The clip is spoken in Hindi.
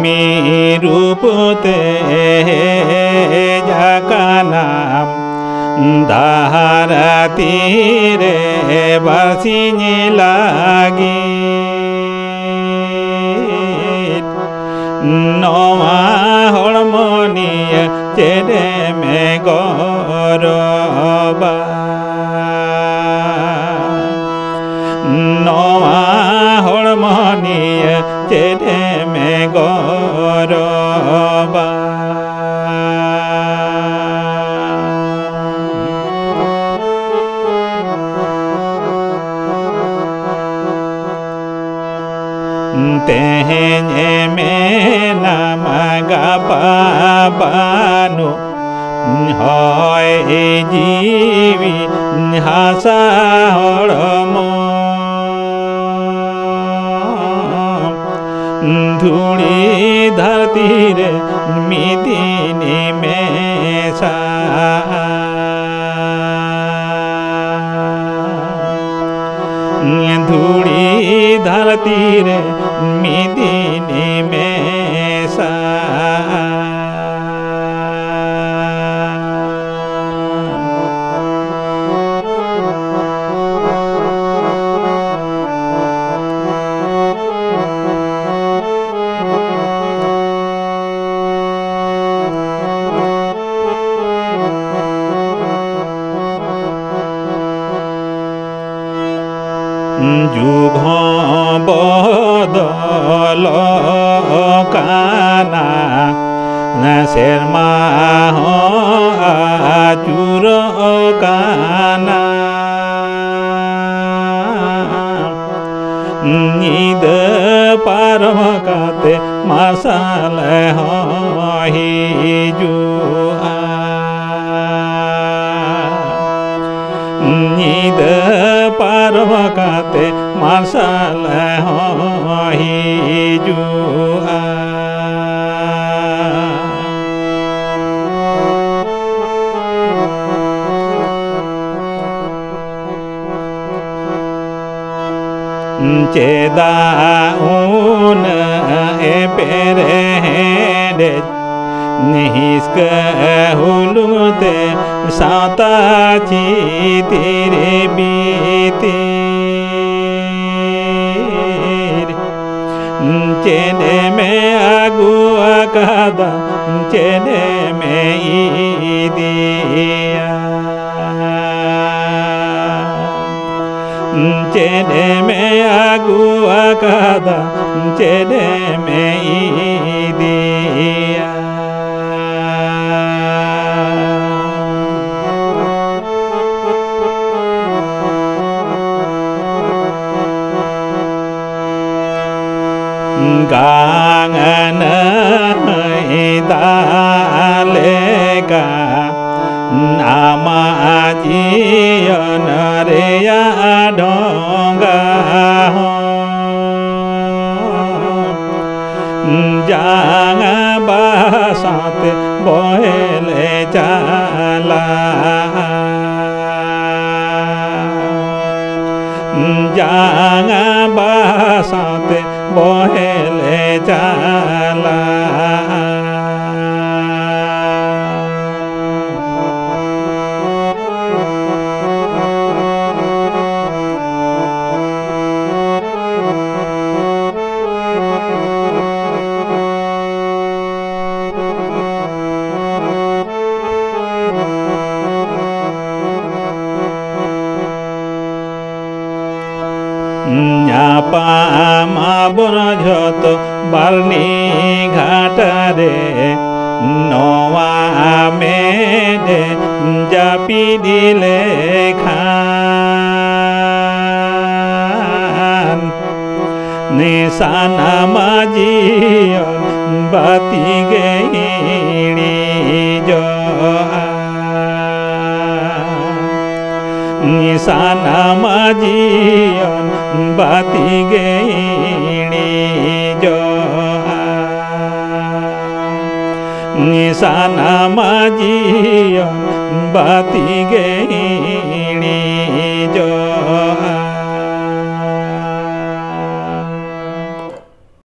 मी रूपते जाकाना धारा तीरे बरसिनी लागी नवा हरमोनिया चेरे में गौरबा नवा हरमोनिया चेरे में गौरबा तेहे में नमगा बाबानु होय जीवी हासा हरमो धूड़ी धरती रे मिदिनी में सा धूड़ी धरती रे मिदिनी में सा जुग बदल काना शेरमा आचुर काना नींद पारम काते मसाल ही जुआ नींद पारम काते मसाल ही जुआ चेदा ऊन ए पेरे हेडे निहिस्क हुलुते साता ची तेरे बीते चेने में आगुआ कादा चेने में ईदिया चेने में आगुआ कादा चेने में ईदिया गांगन दालेगा नामाजियन रे डोंगा जांगा बासाते बोले चला जांगा बासाते बोले चला पामा बन झत बारनी घाटारे नवा मेडे जापी दिले खान निशाना माजियन बाती गईड़ी जो निशाना माजियन बाती गईड़ी जो निशाना माजियन बाती गई